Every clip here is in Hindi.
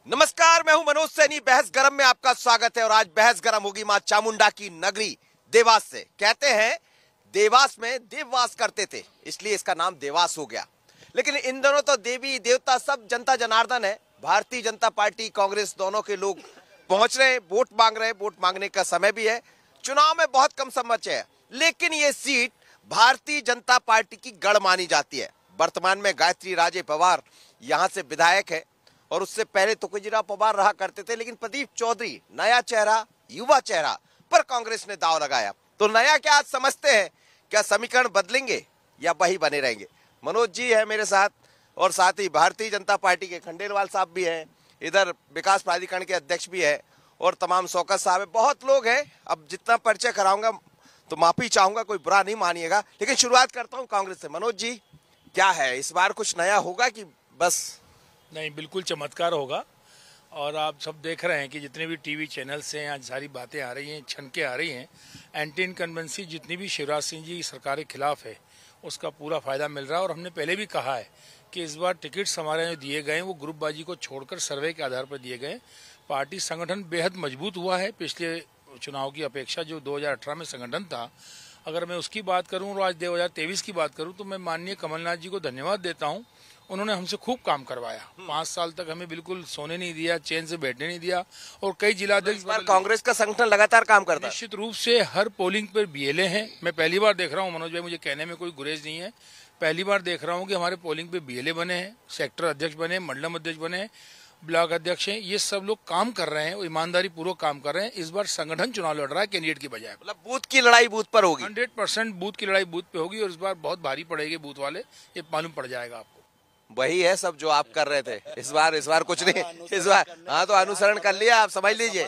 नमस्कार, मैं हूं मनोज सैनी। बहस गरम में आपका स्वागत है और आज बहस गरम होगी मां चामुंडा की नगरी देवास से। कहते हैं देवास में देववास करते थे, इसलिए इसका नाम देवास हो गया। लेकिन इन दोनों तो देवी देवता सब जनता जनार्दन है। भारतीय जनता पार्टी कांग्रेस दोनों के लोग पहुंच रहे हैं, वोट मांग रहे हैं। वोट मांगने का समय भी है, चुनाव में बहुत कम समय है, लेकिन ये सीट भारतीय जनता पार्टी की गढ़ मानी जाती है। वर्तमान में गायत्री राजे पवार यहाँ से विधायक है और उससे पहले तुकोजीराव पवार रहा करते थे। लेकिन प्रदीप चौधरी नया चेहरा, युवा चेहरा पर कांग्रेस ने दांव लगाया। तो नया क्या आज समझते हैं? क्या समीकरण बदलेंगे या वही बने रहेंगे? मनोज जी है मेरे साथ और साथ ही भारतीय जनता पार्टी के खंडेलवाल साहब भी हैं, इधर विकास प्राधिकरण के अध्यक्ष भी है और तमाम शौकत साहब है। बहुत लोग हैं। अब जितना परिचय कराऊंगा तो माफी चाहूंगा, कोई बुरा नहीं मानिएगा। लेकिन शुरुआत करता हूं कांग्रेस से। मनोज जी, क्या है इस बार कुछ नया होगा कि बस? नहीं, बिल्कुल चमत्कार होगा। और आप सब देख रहे हैं कि जितने भी टीवी चैनल्स हैं, आज सारी बातें आ रही हैं, छनके आ रही हैं। एंटी इनकम्बेंसी जितनी भी शिवराज सिंह जी सरकार के खिलाफ है, उसका पूरा फायदा मिल रहा है। और हमने पहले भी कहा है कि इस बार टिकट्स हमारे जो दिए गए वो ग्रुपबाजी को छोड़कर सर्वे के आधार पर दिए गए। पार्टी संगठन बेहद मजबूत हुआ है पिछले चुनाव की अपेक्षा। जो 2018 में संगठन था, अगर मैं उसकी बात करूं और आज 2023 की बात करूं तो मैं माननीय कमलनाथ जी को धन्यवाद देता हूं। उन्होंने हमसे खूब काम करवाया। 5 साल तक हमें बिल्कुल सोने नहीं दिया, चैन से बैठने नहीं दिया और कई जिलाध्यक्ष। कांग्रेस का संगठन लगातार काम करता है। निश्चित रूप से हर पोलिंग पर बीएलए हैं। मैं पहली बार देख रहा हूँ मनोज भाई, मुझे कहने में कोई गुरेज नहीं है। पहली बार देख रहा हूँ कि हमारे पोलिंग पे बीएलए बने हैं, सेक्टर अध्यक्ष बने, मंडलम अध्यक्ष बने, ब्लॉक अध्यक्ष हैं। ये सब लोग काम कर रहे हैं, ईमानदारी पूर्वक काम कर रहे हैं। इस बार संगठन चुनाव लड़ रहा है कैंडिडेट की बजाय। मतलब बूथ की लड़ाई बूथ पर होगी। 100% बूथ की लड़ाई बूथ पे होगी और इस बार बहुत भारी पड़ेगी बूथ वाले, ये मालूम पड़ जाएगा आपको। वही है सब जो आप कर रहे थे इस बार कुछ नहीं। इस बार हाँ, तो अनुसरण कर लिया, आप समझ लीजिए।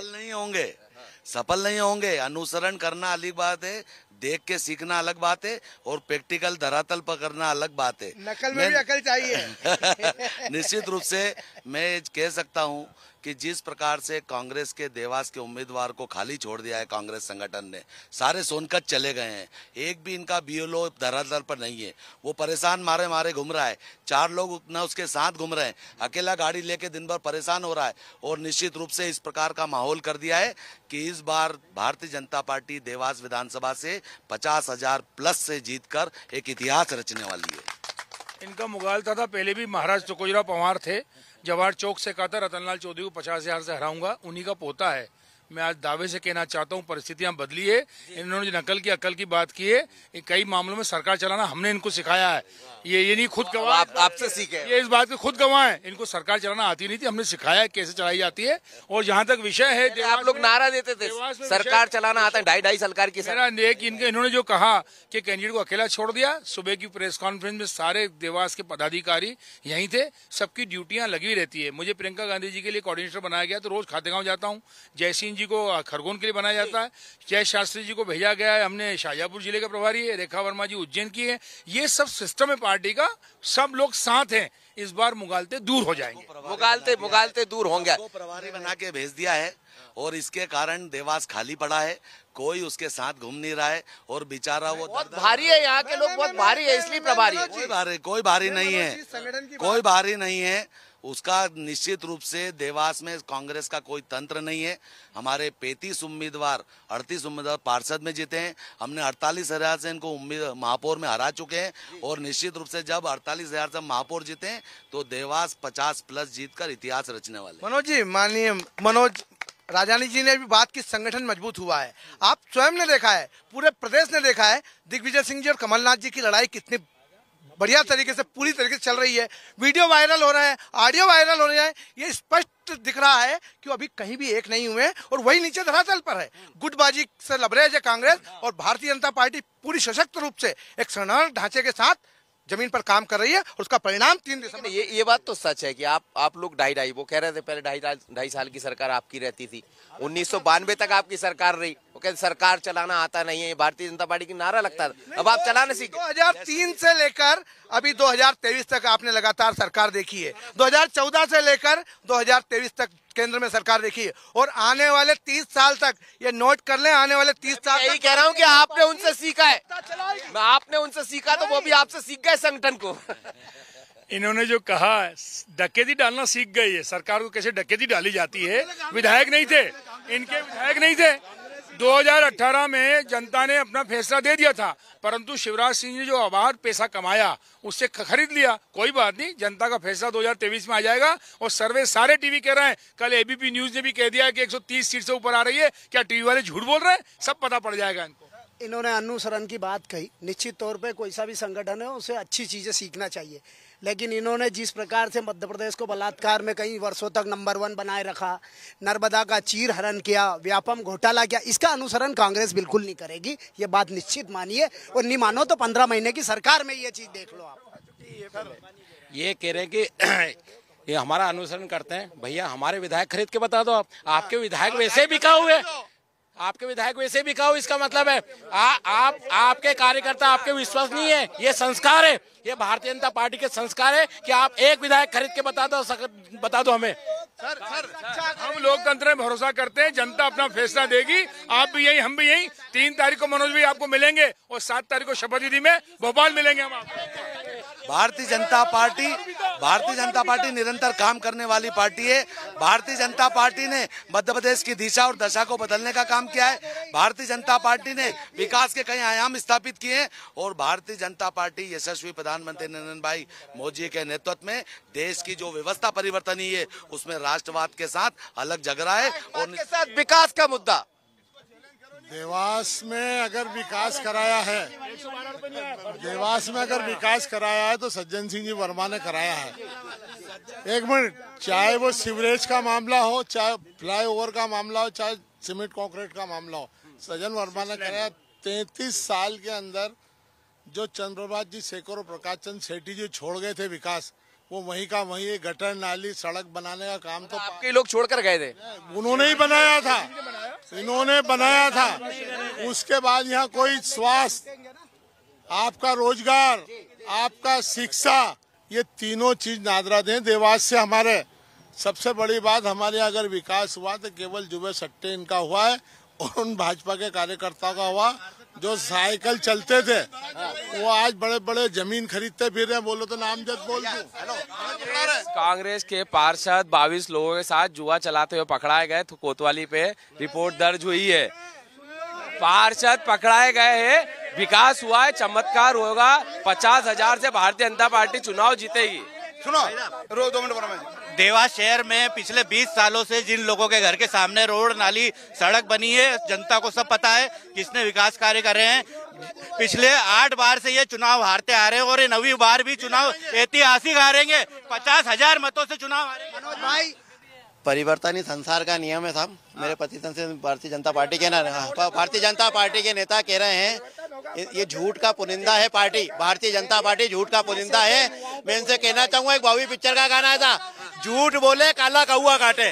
सफल नहीं होंगे। अनुसरण करना अलग बात है, देख के सीखना अलग बात है और प्रैक्टिकल धरातल पर करना अलग बात है। नकल में भी अकल चाहिए। निश्चित रूप से मैं कह सकता हूं कि जिस प्रकार से कांग्रेस के देवास के उम्मीदवार को खाली छोड़ दिया है कांग्रेस संगठन ने, सारे सोनकत चले गए हैं। एक भी इनका बीएलओ धरातल पर नहीं है। वो परेशान मारे मारे घूम रहा है, 4 लोग न उसके साथ घूम रहे हैं, अकेला गाड़ी लेके दिन भर परेशान हो रहा है। और निश्चित रूप से इस प्रकार का माहौल कर दिया है कि इस बार भारतीय जनता पार्टी देवास विधानसभा से 50,000 प्लस से जीतकर एक इतिहास रचने वाली है। इनका मुगालता था पहले भी। महाराज तुकोजीराव पवार थे, जवाहर चौक से कहा था रतनलाल चौधरी को 50,000 से हराऊंगा, उन्हीं का पोता है। मैं आज दावे से कहना चाहता हूं परिस्थितियां बदली है। इन्होंने जो नकल की अकल की बात की है, कई मामलों में सरकार चलाना हमने इनको सिखाया है। ये नहीं खुद गवाह, आपसे सीखे, ये इस बात के खुद गवाह है। इनको सरकार चलाना आती नहीं थी, हमने सिखाया है कैसे चलाई जाती है। और जहां तक विषय है, आप लोग नारा देते थे सरकार चलाना आता है, 2.5 सरकार की। इन्होंने जो कहा कि कैंडिडेट को अकेला छोड़ दिया, सुबह की प्रेस कॉन्फ्रेंस में सारे देवास के पदाधिकारी यहीं थे, सबकी ड्यूटियां लगी रहती है। मुझे प्रियंका गांधी जी के लिए कोऑर्डिनेटर बनाया गया, तो रोज खातेगांव जाता हूँ। जयसिंह जी को खरगोन के लिए बनाया जाता है, जय शास्त्री जी को भेजा गया है, हमने शाजापुर जिले का प्रभारी है, रेखा वर्मा जी उज्जैन की है। ये सब सिस्टम है पार्टी का, सब लोग साथ हैं। इस बार मुगालते दूर हो जाएंगे, मुगालते दूर होंगे। प्रभारी बना के भेज दिया है और इसके कारण देवास खाली पड़ा है, कोई उसके साथ घूम नहीं रहा है और बेचारा वो बहुत भारी है। यहाँ के लोग बहुत भारी है, इसलिए प्रभारी है। कोई भारी नहीं है, कोई भारी नहीं है। उसका निश्चित रूप से देवास में कांग्रेस का कोई तंत्र नहीं है। हमारे 38 उम्मीदवार 38 उम्मीदवार पार्षद में जीते हैं। हमने 48,000 से इनको महापौर में हरा चुके हैं और निश्चित रूप से जब 48,000 से महापौर जीते हैं तो देवास 50 प्लस जीतकर इतिहास रचने वाले। मनोज जी, माननीय मनोज राजानी जी ने भी बात की संगठन मजबूत हुआ है। आप स्वयं ने देखा है, पूरे प्रदेश ने देखा है दिग्विजय सिंह जी और कमलनाथ जी की लड़ाई कितनी बढ़िया तरीके से, पूरी तरीके से चल रही है। वीडियो वायरल हो रहा है, ऑडियो वायरल हो रहा है। ये स्पष्ट दिख रहा है कि अभी कहीं भी एक नहीं हुए और वही नीचे धरातल पर है। गुटबाजी से लबरेज है कांग्रेस और भारतीय जनता पार्टी पूरी सशक्त रूप से एक सशक्त ढांचे के साथ जमीन पर काम कर रही है और उसका परिणाम 3 दिसंबर। ये बात तो सच है कि आप लोग 2.5 वो कह रहे थे पहले 2.5 साल की सरकार आपकी रहती थी। 1992 तक आपकी सरकार रही। वो कहते सरकार चलाना आता नहीं है, भारतीय जनता पार्टी की नारा लगता था। अब आप चलाने सीखे। 2003 से लेकर अभी 2023 तक आपने लगातार सरकार देखी है। 2014 से लेकर 2023 तक केंद्र में सरकार देखी है और आने वाले 30 साल तक, ये नोट कर लें, आने वाले 30 साल यही कह रहा हूँ कि आपने उनसे सीखा है। आपने उनसे सीखा तो वो भी आपसे सीख गए संगठन को। इन्होंने जो कहा डकैती डालना सीख गई है। सरकार को कैसे डकैती डाली जाती है। विधायक नहीं थे, इनके विधायक नहीं थे। 2018 में जनता ने अपना फैसला दे दिया था, परंतु शिवराज सिंह ने जो अबाध पैसा कमाया उससे खरीद लिया। कोई बात नहीं, जनता का फैसला 2023 में आ जाएगा। और सर्वे सारे टीवी कह रहे हैं, कल एबीपी न्यूज ने भी कह दिया कि 130 सीट से ऊपर आ रही है। क्या टीवी वाले झूठ बोल रहे हैं? सब पता पड़ जाएगा इनको। इन्होंने अनुसरण की बात कही। निश्चित तौर पे कोई सा भी संगठन है उसे अच्छी चीजें सीखना चाहिए, लेकिन इन्होंने जिस प्रकार से मध्य प्रदेश को बलात्कार में कई वर्षों तक नंबर 1 बनाए रखा, नर्मदा का चीर हरण किया, व्यापम घोटाला किया, इसका अनुसरण कांग्रेस बिल्कुल नहीं करेगी। ये बात निश्चित मानिए, और नहीं मानो तो 15 महीने की सरकार में ये चीज देख लो आप। ये कह रहे हैं कि ये हमारा अनुसरण करते हैं। भैया हमारे विधायक खरीद के बता दो। आप आपके विधायक वैसे बिकाऊ हुए, आपके विधायक वैसे बिकाऊ। इसका मतलब है आपके कार्यकर्ता आपके विश्वास नहीं है। ये संस्कार है, ये भारतीय जनता पार्टी के संस्कार है कि आप एक विधायक खरीद के बता दो हमें। सर हम लोकतंत्र में भरोसा करते हैं, जनता अपना फैसला देगी। आप भी यही, हम भी यही। 3 तारीख को मनोज भाई आपको मिलेंगे और 7 तारीख को शपथ विधि में भोपाल मिलेंगे हम आपको। भारतीय जनता पार्टी निरंतर काम करने वाली पार्टी है। भारतीय जनता पार्टी ने मध्य प्रदेश की दिशा और दशा को बदलने का काम किया है। भारतीय जनता पार्टी ने विकास के कई आयाम स्थापित किए हैं और भारतीय जनता पार्टी यशस्वी प्रधानमंत्री नरेंद्र भाई मोदी के नेतृत्व में देश की जो व्यवस्था परिवर्तन हुई है उसमें राष्ट्रवाद के साथ अलग जग रहा है। और के साथ विकास का मुद्दा, देवास में अगर विकास कराया है, देवास में अगर विकास कराया है तो सज्जन सिंह जी वर्मा ने कराया है। एक मिनट, चाहे वो सीवरेज का मामला हो, चाहे फ्लाईओवर का मामला हो, चाहे सीमेंट कंक्रीट का मामला हो, सज्जन वर्मा ने कराया। 33 साल के अंदर जो चंद्रप्रभाष जी शेखर और प्रकाश चंद सेठी जी छोड़ गए थे विकास, वो वहीं का वहीं गटर नाली सड़क बनाने का काम तो आपके लोग छोड़कर गए थे। उन्होंने ही बनाया था, इन्होंने बनाया था। उसके बाद यहाँ कोई स्वास्थ्य, आपका रोजगार, आपका शिक्षा, ये तीनों चीज नादरा दें देवास से। हमारे सबसे बड़ी बात, हमारे अगर विकास हुआ तो केवल जुबे सट्टे इनका हुआ है और उन भाजपा के कार्यकर्ताओं का हुआ जो साइकिल चलते थे वो आज बड़े बड़े जमीन खरीदते फिर रहे। बोलो तो नामजद बोल दो। कांग्रेस के पार्षद 22 लोगों के साथ जुआ चलाते हुए पकड़ाए गए। कोतवाली पे रिपोर्ट दर्ज हुई है। पार्षद पकड़ाए गए हैं, विकास हुआ है, चमत्कार होगा। 50,000 से भारतीय जनता पार्टी चुनाव जीतेगी। सुनो, 2 मिनट। देवास शहर में पिछले 20 सालों से जिन लोगों के घर के सामने रोड, नाली, सड़क बनी है, जनता को सब पता है किसने विकास कार्य कर रहे हैं। पिछले 8 बार से ये चुनाव हारते आ रहे हैं और ये 9वीं बार भी चुनाव ऐतिहासिक हारेंगे। 50,000 मतों से चुनाव हारेंगे। परिवर्तन ही संसार का नियम है साहब। मेरे पति से भारतीय जनता पार्टी के नेता कह रहे हैं ये झूठ का पुनिंदा है पार्टी, भारतीय जनता पार्टी झूठ का पुनिंदा है। मैं इनसे कहना चाहूंगा, एक बॉबी पिक्चर का गाना था, झूठ बोले काला कौआ काटे,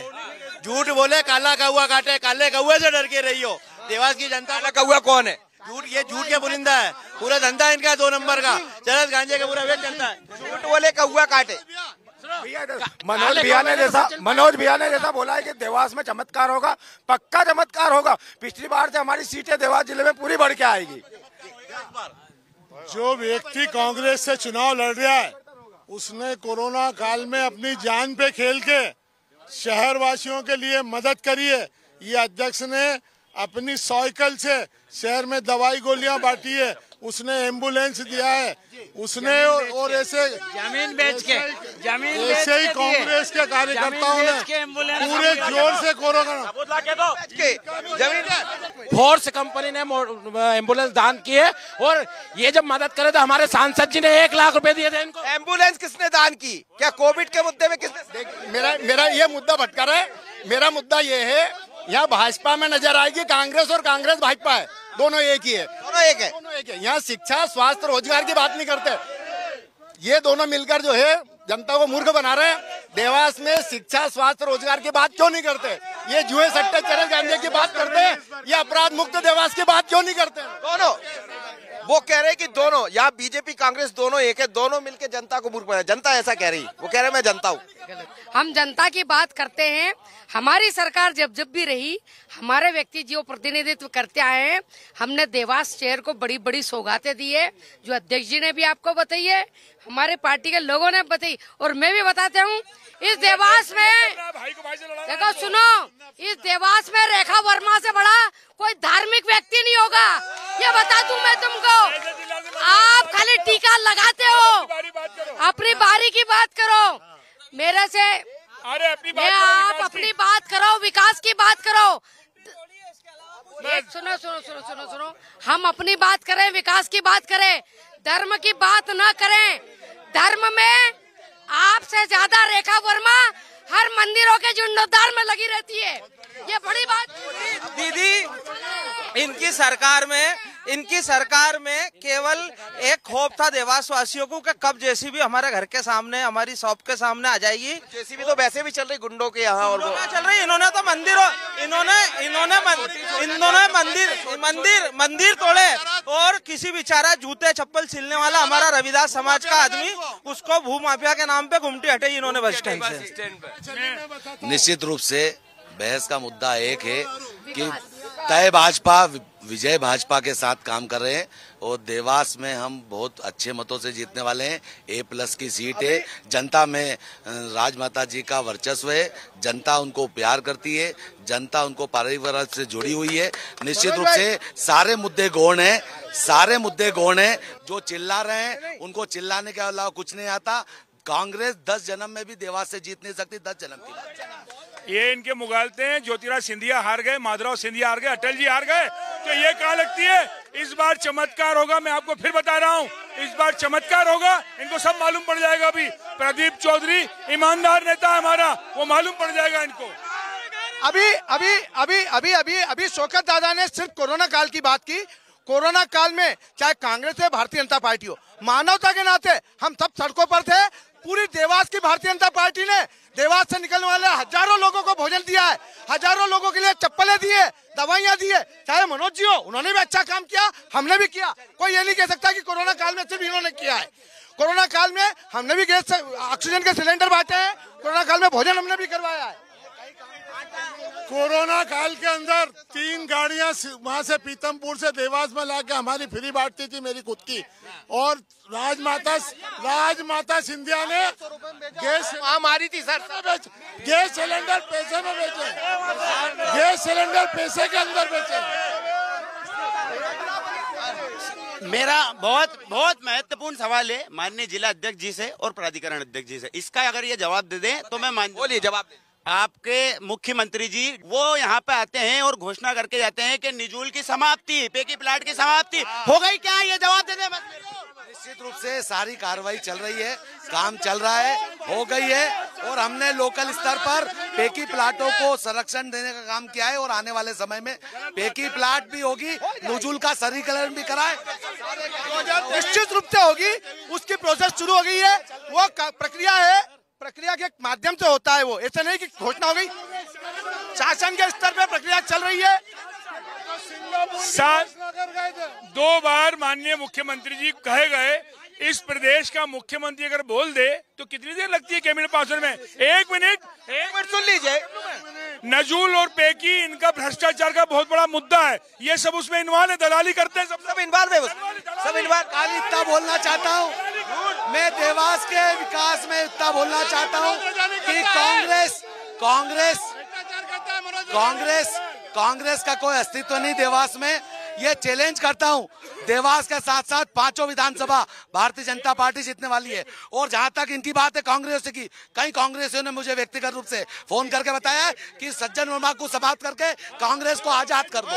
झूठ बोले काला कौआ काटे, काले कौए से डर के रही हो। देवास की जनता का कौआ कौन है? ये झूठ के पुनिंदा है। पूरा धंधा इनका 2 नंबर का, चरस गांजे का पूरा वेच चलता है। झूठ बोले कौआ काटे। मनोज भैया ने जैसा बोला है कि देवास में चमत्कार होगा, पक्का चमत्कार होगा। पिछली बार से हमारी सीटें देवास जिले में पूरी बढ़ के आएगी। जो व्यक्ति कांग्रेस से चुनाव लड़ रहा है उसने कोरोना काल में अपनी जान पे खेल के शहर वासियों के लिए मदद करी है। ये अध्यक्ष ने अपनी साइकिल से शहर में दवाई गोलियां बांटी है, उसने एम्बुलेंस दिया है, उसने और ऐसे जमीन बेच के ऐसे ही कांग्रेस के कार्यकर्ताओं ने पूरे जोर से कोरोना फोर्स कंपनी ने एम्बुलेंस दान की है। और ये जब मदद करे तो हमारे सांसद जी ने 1 लाख रुपए दिए थे इनको। एम्बुलेंस किसने दान की? क्या कोविड के मुद्दे में किसने? मेरा ये मुद्दा भटका रहा है। मेरा मुद्दा ये है, यहाँ भाजपा में नजर आएगी कांग्रेस और कांग्रेस भाजपा है, दोनों एक ही है। दोनों एक है। यहाँ शिक्षा, स्वास्थ्य, रोजगार की बात नहीं करते। ये दोनों मिलकर जो है जनता को मूर्ख बना रहे हैं। देवास में शिक्षा, स्वास्थ्य, रोजगार की बात क्यों नहीं करते? ये जुए, सट्टे, चरस गांजे की बात करते हैं। ये अपराध मुक्त देवास की बात क्यों नहीं करते? दोनों वो कह रहे हैं कि दोनों, यहाँ बीजेपी कांग्रेस दोनों एक है, दोनों मिलकर जनता को मूर्ख बनाए। जनता ऐसा कह रही, वो कह रहे मैं जनता हूँ। हम जनता की बात करते हैं। हमारी सरकार जब भी रही, हमारे व्यक्ति जो प्रतिनिधित्व करते आए हैं, हमने देवास शहर को बड़ी बड़ी सौगातें दी है, जो अध्यक्ष जी ने भी आपको बताई है। हमारे पार्टी के लोगों ने बताई और मैं भी बताते हूँ। इस देवास में देखो सुनो, इस देवास में रेखा वर्मा से बड़ा कोई धार्मिक व्यक्ति नहीं होगा, ये बता दूं मैं तुमको। आप खाली टीका लगाते हो, अपनी बारी की बात करो मेरे से। आप अपनी बात करो, विकास की बात करो। सुनो सुनो सुनो सुनो सुनो, हम अपनी बात करें, विकास की बात करें, धर्म की बात न करें। धर्म में आपसे ज्यादा रेखा वर्मा हर मंदिरों के जीर्णोद्धार में लगी रहती है, ये बड़ी बात। दीदी इनकी सरकार में केवल एक खौफ था देवास वासियों को कि कब जेसीबी हमारे घर के सामने, हमारी शॉप के सामने आ जाएगी। जेसीबी तो वैसे भी चल रही गुंडों के यहाँ, और वो चल रही। इन्होंने तो मंदिर तोड़े, और किसी बेचारा जूते चप्पल सिलने वाला हमारा रविदास समाज का आदमी, उसको भूमाफिया के नाम पे घुमटी हटाई इन्होंने बस स्टैंड से। निश्चित रूप से बहस का मुद्दा एक है कि तय भाजपा विजय भाजपा के साथ काम कर रहे हैं, और देवास में हम बहुत अच्छे मतों से जीतने वाले हैं। A+ की सीट है, जनता में राजमाता जी का वर्चस्व है, जनता उनको प्यार करती है, जनता उनको पारिवारिक से जुड़ी हुई है। निश्चित रूप से सारे मुद्दे गौण हैं, जो चिल्ला रहे हैं उनको चिल्लाने के अलावा कुछ नहीं आता। कांग्रेस 10 जन्म में भी देवास से जीत नहीं सकती, 10 जन्म की बात। ये इनके मुगालते हैं। ज्योतिराज सिंधिया हार गए, माधवराव सिंधिया हार गए, अटल जी हार गए, तो ये कहाँ लगती है। इस बार चमत्कार होगा, मैं आपको फिर बता रहा हूँ, इस बार चमत्कार होगा, इनको सब मालूम पड़ जाएगा। अभी प्रदीप चौधरी ईमानदार नेता है हमारा, वो मालूम पड़ जाएगा इनको। अभी शौकत दादा ने सिर्फ कोरोना काल की बात की। कोरोना काल में चाहे कांग्रेस है, भारतीय जनता पार्टी हो, मानवता के नाते हम सब सड़कों पर थे। पूरी देवास की भारतीय जनता पार्टी ने देवास से निकलने वाले हजारों लोगों को भोजन दिया है, हजारों लोगों के लिए चप्पलें दी है, दवाइयां दी है। चाहे मनोज जी हो, उन्होंने भी अच्छा काम किया, हमने भी किया। कोई ये नहीं कह सकता कि कोरोना काल में सिर्फ इन्होंने किया है। कोरोना काल में हमने भी गैस ऑक्सीजन के सिलेंडर बांटे हैं, कोरोना काल में भोजन हमने भी करवाया है। कोरोना काल के अंदर 3 गाड़ियां वहां से पीतमपुर से देवास में लाके हमारी फ्री बांटती थी, मेरी खुद की। और राजमाता सिंधिया ने गैस मारी थी सर, गैस सिलेंडर पैसे में बेचे, गैस सिलेंडर पैसे के अंदर बेचे। मेरा बहुत महत्वपूर्ण सवाल है माननीय जिला अध्यक्ष जी से और प्राधिकरण अध्यक्ष जी से। इसका अगर ये जवाब दे दें तो मैं मान। बोलिए जवाब। आपके मुख्यमंत्री जी वो यहाँ पे आते हैं और घोषणा करके जाते हैं कि निजूल की समाप्ति, पेकी प्लाट की समाप्ति हो गई क्या, ये जवाब दे दे। निश्चित रूप से सारी कार्रवाई चल रही है, काम चल रहा है, हो गई है, और हमने लोकल स्तर पर पेकी प्लाटों को संरक्षण देने का काम किया है, और आने वाले समय में पेकी प्लाट भी होगी, नजूल का सरलीकरण भी कराए, निश्चित रूप से होगी। उसकी प्रोसेस शुरू हो गई है, वो प्रक्रिया है, प्रक्रिया के माध्यम से होता है। वो ऐसा नहीं कि घोषणा हो गई, शासन के स्तर पे प्रक्रिया चल रही है। 2 बार माननीय मुख्यमंत्री जी कहे गए, इस प्रदेश का मुख्यमंत्री अगर बोल दे तो कितनी देर लगती है कैबिनेट पास होने में? 1 मिनट सुन लीजिए। नजूल और पेकी, इनका भ्रष्टाचार का बहुत बड़ा मुद्दा है, ये सब उसमें इन्वॉल्व है, दलाली करते हैं, सब इन्वॉल्व है, सब इन्वॉल्व। खाली इतना बोलना चाहता हूँ मैं, देवास के विकास में इतना बोलना चाहता हूँ कि कांग्रेस का कोई अस्तित्व नहीं देवास में। ये चैलेंज करता हूँ, देवास के साथ साथ 5 विधानसभा भारतीय जनता पार्टी जीतने वाली है। और जहां तक इनकी बात है कांग्रेस की, कई कांग्रेसियों ने मुझे व्यक्तिगत रूप से फोन करके बताया है कि सज्जन वर्मा को समाप्त करके कांग्रेस को आजाद कर दो।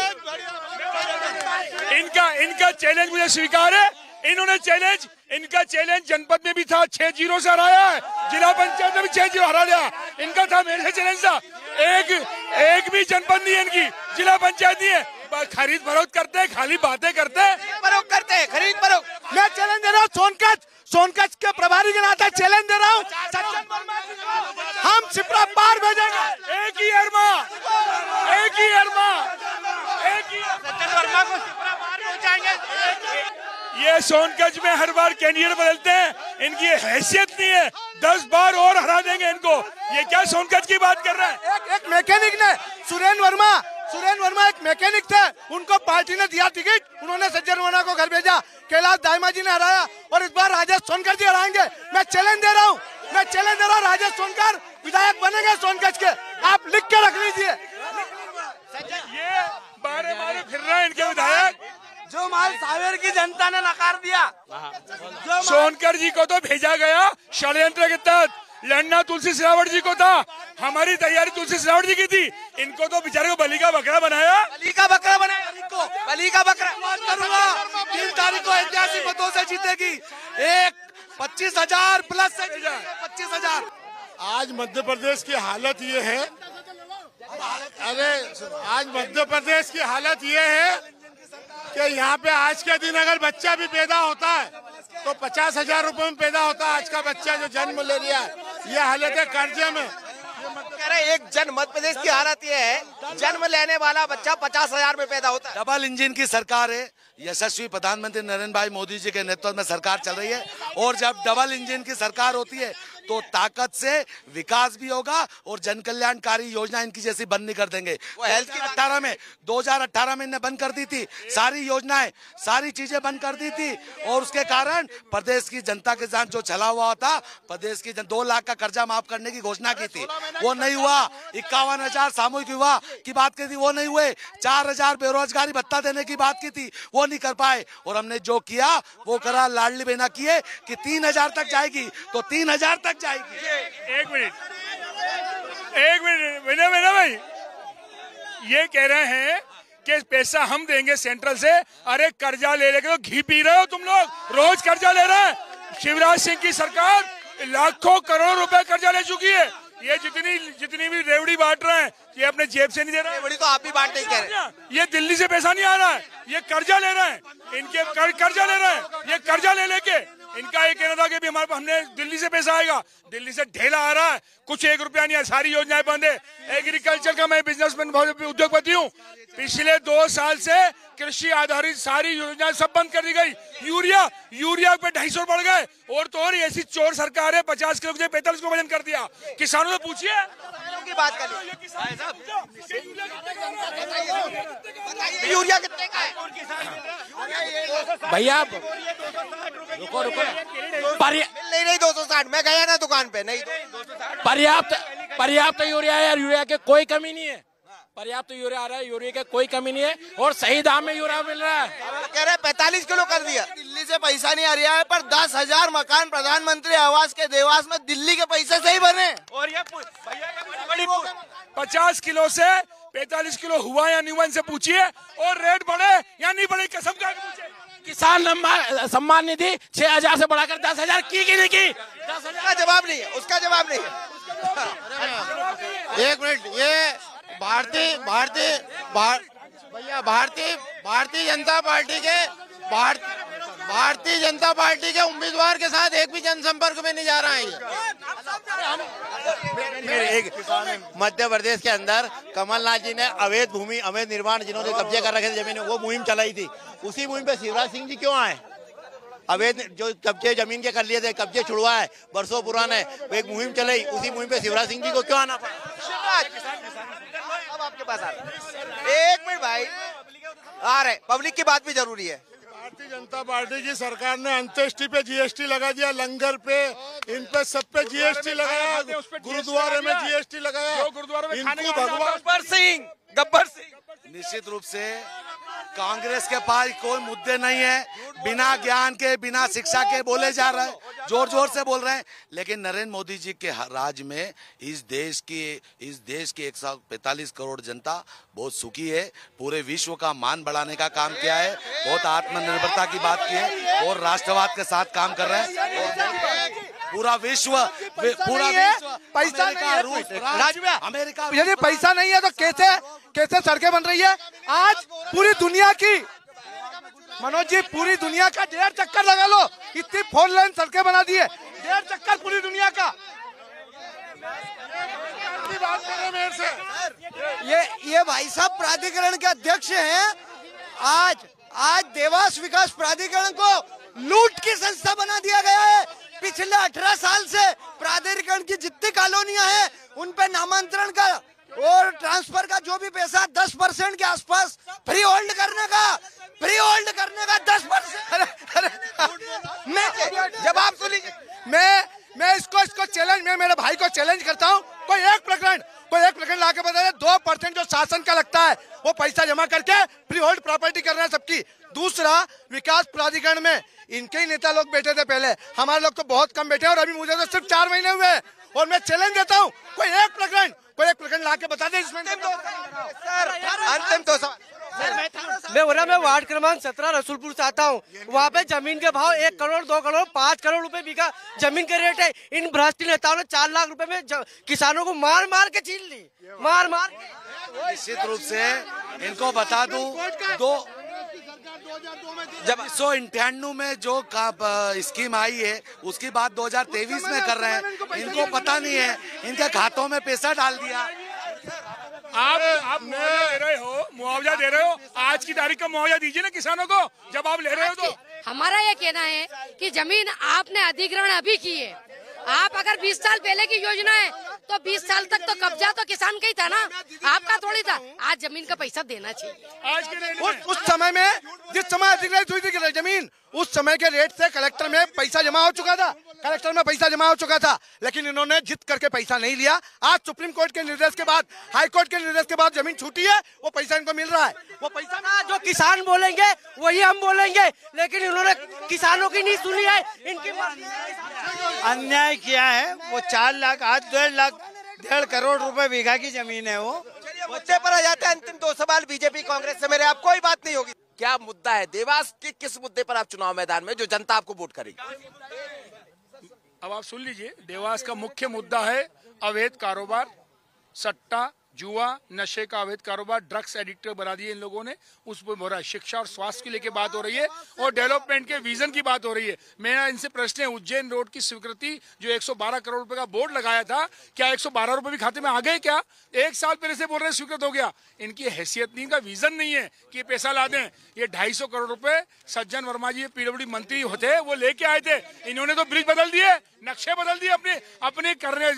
इनका चैलेंज मुझे स्वीकार है। इनका चैलेंज जनपद में भी था, 6-0 से हराया है, जिला पंचायत में भी 6-0 हरा लिया। इनका था, मेरे से चैलेंज था। एक भी जनपद नहीं है इनकी, जिला पंचायत नहीं है, खरीद फरोख्त करते हैं, खाली बातें करते हैं, खरीद फरोख्त। मैं चैलेंज दे रहा हूँ सोनकच के प्रभारी के नाते चैलेंज दे रहा हूँ, हम सिपरा पार भेजेंगे। एक ही अरमा सज्जन वर्मा को सिपरा पार पहुंचाएंगे। ये सोनकच में हर बार कैंडिडेट बदलते हैं, इनकी हैसियत नहीं है, 10 बार और हरा देंगे इनको। ये क्या सोनकच की बात कर रहे हैं? एक मैकेनिक ने सुरेंद्र वर्मा एक मैकेनिक थे, उनको पार्टी ने दिया टिकट, उन्होंने सज्जन वर्मा को घर भेजा, कैलाश दाइमा जी ने हराया और इस बार राजेश सोनकर जी हराएंगे। मैं चैलेंज दे रहा हूँ, राजेश सोनकर विधायक बनेंगे सोनकच्छ के, आप लिख के रख लीजिए। ये बारे फिर रहे हैं इनके विधायक, जो माल सावेर की जनता ने नकार दिया, सोनकर जी को तो भेजा गया षड्यंत्र के तहत, लड़ना तुलसी सिलावट जी को था, हमारी तैयारी तुलसी सिलावट जी की थी, इनको तो बेचारे को बलि का बकरा बनाया, बलि का बकरा बनाया इनको, बलि का बकरा। 3 तारीख को ऐतिहासिक मतों से जीतेगी, 25,000 प्लस से 25,000। आज मध्य प्रदेश की हालत ये है, आज मध्य प्रदेश की हालत ये है कि यहाँ पे आज के दिन अगर बच्चा भी पैदा होता है तो 50,000 रुपए में पैदा होता है। आज का बच्चा जो जन्म ले लिया है, ये हालत है कर्जे में। कह रहे एक मध्य प्रदेश की हालत ये है, जन्म लेने वाला बच्चा 50,000 में पैदा होता है। डबल इंजन की सरकार है, यशस्वी प्रधानमंत्री नरेंद्र भाई मोदी जी के नेतृत्व में सरकार चल रही है, और जब डबल इंजन की सरकार होती है तो ताकत से विकास भी होगा और जन कल्याणकारी योजना इनकी जैसी बंद नहीं कर देंगे। वो हेल्थ की 2018 में इन्हें बंद कर दी थी, सारी योजनाएं, सारी चीजें बंद कर दी थी, और उसके कारण प्रदेश की जनता के साथ जो छला हुआ था, प्रदेश की 2 लाख का कर्जा माफ करने की घोषणा की थी, वो नहीं हुआ। 51,000 सामूहिक विवाह की बात की थी, वो नहीं हुए। 4,000 बेरोजगारी भत्ता देने की बात की थी, वो नहीं कर पाए। और हमने जो किया वो करा, लाडली बहना किए कि 3,000 तक जाएगी तो 3,000 तक जाएगी। एक मिनट विनय भाई, ये कह रहे हैं कि पैसा हम देंगे सेंट्रल से। अरे कर्जा ले लेके तो घी पी रहे हो तुम लोग, रोज कर्जा ले रहे हैं। शिवराज सिंह की सरकार लाखों करोड़ रुपए कर्जा ले चुकी है। ये जितनी भी रेवड़ी बांट रहे हैं, ये अपने जेब से नहीं दे रहे हैं, तो आप भी बांट नहीं कह रहे। ये दिल्ली से पैसा नहीं आ रहा है, ये कर्जा ले रहे हैं, इनके कर्जा ले रहे हैं। ये कर्जा ले लेके इनका ये कहना था कि भी हमने दिल्ली से पैसा आएगा, दिल्ली से ढेला आ रहा है, कुछ 1 रुपया नहीं है, सारी योजनाएं बंद है। एग्रीकल्चर का मैं बिजनेसमैन उद्योगपति हूँ, पिछले 2 साल से कृषि आधारित सारी योजनाएं सब बंद कर दी गई। यूरिया पे 250 बढ़ गए, और तो और ऐसी चोर सरकार है, 50 किलो 45 किलो वजन कर दिया। किसानों से पूछिए की बात कर, यूरिया कितने का है भैया? रुको नहीं 260, मैं गया ना दुकान पे, नहीं पर्याप्त यूरिया है यार, यूरिया के कोई कमी नहीं है, पर्याप्त यूरिया आ रहा है, यूरिया के कोई कमी नहीं है, और सही दाम में यूरिया मिल रहा है। कह रहे 45 किलो कर दिया। दिल्ली से पैसा नहीं आ रहा है, पर 10,000 मकान प्रधानमंत्री आवास के देवास में दिल्ली के पैसे से ही बने। और ये 50 किलो से 45 किलो हुआ या नहीं हुआ, इनसे पूछिए। और रेट बढ़े या नहीं बढ़े, कसम का पूछिए। किसान सम्मान निधि 6,000 से बढ़ाकर 10,000 की नहीं की? 10,000 का जवाब नहीं है, उसका जवाब नहीं है। 1 मिनट, ये भारतीय जनता पार्टी के उम्मीदवार के साथ एक भी जनसंपर्क में नहीं जा रहा है। मध्य प्रदेश के अंदर कमलनाथ जी ने अवैध निर्माण जिन्होंने कब्जे कर रखे थे जमीन, वो मुहिम चलाई थी। उसी मुहिम पे शिवराज सिंह जी क्यों आए? अवैध जो कब्जे जमीन के कर लिए थे, कब्जे छुड़वाए, वर्षों पुराने, एक मुहिम चलाई, उसी मुहिम पे शिवराज सिंह जी को क्यों आना पड़ा? अब आपके पास आ रहा है। 1 मिनट भाई, आ रहे, पब्लिक की बात भी जरूरी है। भारतीय जनता पार्टी की सरकार ने अंत्येष्टि पे GST लगा दिया, लंगर पे, इन पे सब पे GST लगाया, गुरुद्वारे में GST लगाया। गब्बर सिंह निश्चित रूप से कांग्रेस के पास कोई मुद्दे नहीं है, बिना ज्ञान के, बिना शिक्षा के बोले जा रहे हैं, जोर जोर से बोल रहे हैं। लेकिन नरेंद्र मोदी जी के राज में इस देश की 145 करोड़ जनता बहुत सुखी है। पूरे विश्व का मान बढ़ाने का काम किया है, बहुत आत्मनिर्भरता की बात की है, और राष्ट्रवाद के साथ काम कर रहे हैं। पूरा विश्व पैसा नहीं है, रूस, अमेरिका, यदि पैसा नहीं है तो कैसे सड़कें बन रही है? आज पूरी दुनिया की, मनोज जी, पूरी दुनिया का 1.5 चक्कर लगा लो, इतनी 4 लेन सड़कें बना दी है, 1.5 चक्कर पूरी दुनिया का। ये भाई साहब प्राधिकरण के अध्यक्ष हैं। आज देवास विकास प्राधिकरण को लूट की संस्था बना दिया गया है। पिछले 18 साल से प्राधिकरण की जितनी कॉलोनियां हैं उन पे नामांतरण का और ट्रांसफर का जो भी पैसा 10% के आसपास फ्री होल्ड करने का फ्री होल्ड करने का 10%। जब आप सुन लीजिए, मैं इसको चैलेंज, मैं मेरे भाई को चैलेंज करता हूँ, कोई एक प्रकरण लाके बता दे 2% जो शासन का लगता है वो पैसा जमा करके फ्री होल्ड प्रॉपर्टी करना है सबकी। दूसरा, विकास प्राधिकरण में इनके ही नेता लोग बैठे थे पहले, हमारे लोग तो बहुत कम बैठे और अभी मुझे तो सिर्फ 4 महीने हुए और मैं चैलेंज देता हूँ, कोई एक प्रकरण लाके बता दे इसमें। अंतिम तो मैं वार्ड क्रमांक 17 रसूलपुर से आता हूँ। वहाँ पे जमीन के भाव 1 करोड़ 2 करोड़ 5 करोड़ रुपए बीघा जमीन के रेट है। इन भ्रष्ट नेताओं ने 4 लाख रुपए में किसानों को मार मार के छीन ली, मार मार के। निश्चित रूप से इनको बता दूं, जब 1998 में जो स्कीम आई है उसकी बात 2023 में कर रहे हैं। इनको पता नहीं है, इनके खातों में पैसा डाल दिया। आप मुआवजा दे रहे हो, आज की तारीख का मुआवजा दीजिए ना किसानों को जब आप ले रहे हो। तो हमारा ये कहना है कि जमीन आपने अधिग्रहण अभी की है, आप अगर 20 साल पहले की योजना है तो 20 साल तक तो कब्जा तो किसान का ही था ना, आपका थोड़ी था। आज जमीन का पैसा देना चाहिए। आज के उस समय में जिस समय अधिग्रहित हुई थी जमीन, उस समय के रेट से कलेक्टर में पैसा जमा हो चुका था, लेकिन इन्होंने जिद करके पैसा नहीं लिया। आज सुप्रीम कोर्ट के निर्देश के बाद, हाई कोर्ट के निर्देश के बाद जमीन छूटी है, वो पैसा इनको मिल रहा है। वो पैसा जो किसान बोलेंगे वही हम बोलेंगे, लेकिन इन्होंने किसानों की नहीं सुनी है। इनकी अन्याय किया है। वो 4 लाख, आज 1.5 करोड़ रुपए बीघा की जमीन है। वो मुद्दे पर आ जाते हैं। अंतिम 2 सवाल बीजेपी कांग्रेस से मेरे, आप कोई बात नहीं होगी। क्या मुद्दा है देवास के, किस मुद्दे पर आप चुनाव मैदान में जो जनता आपको वोट करेगी? अब आप सुन लीजिए, देवास का मुख्य मुद्दा है अवैध कारोबार, सट्टा, जुआ, नशे का अवैध कारोबार, ड्रग्स एडिक्टर बना दिए इन लोगों ने। उस पर हो रहा है, शिक्षा और स्वास्थ्य को लेकर बात हो रही है और डेवलपमेंट के विजन की बात हो रही है। मेरा इनसे प्रश्न है, उज्जैन रोड की स्वीकृति जो 112 करोड़ रुपए का बोर्ड लगाया था, क्या 112 रुपए भी खाते में आ गए? क्या 1 साल पहले से बोल रहे हैं स्वीकृत हो गया? इनकी हैसियत नहीं, इनका विजन नहीं है कि ये पैसा ला दें। ये 250 करोड़ रुपए सज्जन वर्मा जी पीडब्ल्यूडी मंत्री होते वो लेके आए थे, इन्होंने तो ब्रिज बदल दिए, नक्शे बदल दिए अपने करने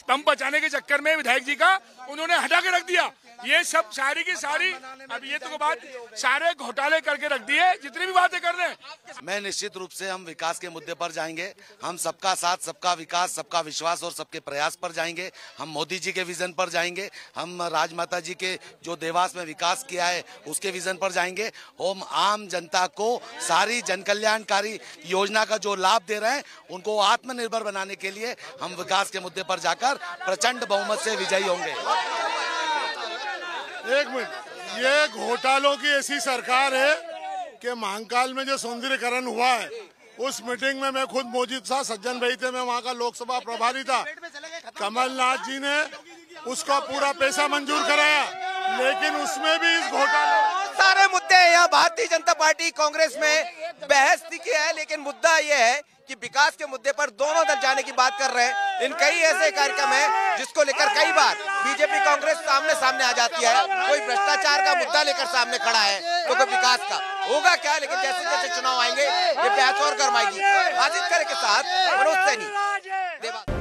पंप बचाने के चक्कर में विधायक जी का उन्होंने हटा के रख दिया। ये सब सारी की सारी, अब ये तो बात सारे घोटाले करके रख दिए, जितनी भी बातें कर रहे हैं। मैं निश्चित रूप से हम विकास के मुद्दे पर जाएंगे। हम सबका साथ, सबका विकास, सबका विश्वास और सबके प्रयास पर जाएंगे। हम मोदी जी के विजन पर जाएंगे। हम राजमाता जी के जो देवास में विकास किया है उसके विजन पर जाएंगे। हम आम जनता को सारी जन कल्याणकारी योजना का जो लाभ दे रहे हैं उनको आत्मनिर्भर बनाने के लिए हम विकास के मुद्दे पर जाकर प्रचंड बहुमत से विजयी होंगे। एक मिनट, ये घोटालों की ऐसी सरकार है कि महाकाल में जो सौंदर्यकरण हुआ है उस मीटिंग में मैं खुद मौजूद था, सज्जन भाई थे, मैं वहाँ का लोकसभा प्रभारी था। कमलनाथ जी ने उसका पूरा पैसा मंजूर कराया, लेकिन उसमें भी इस घोटाले सारे मुद्दे हैं। यहाँ भारतीय जनता पार्टी कांग्रेस में बहस की है, लेकिन मुद्दा ये है कि विकास के मुद्दे पर दोनों दल जाने की बात कर रहे हैं। इन कई ऐसे कार्यक्रम हैं जिसको लेकर कई बार बीजेपी कांग्रेस सामने आ जाती है। कोई भ्रष्टाचार का मुद्दा लेकर सामने खड़ा है तो कोई विकास का होगा क्या, लेकिन जैसे जैसे चुनाव आएंगे ये बहस और गर्माएगी। आदित्य खरे के साथ मनोज सैनी, देवास।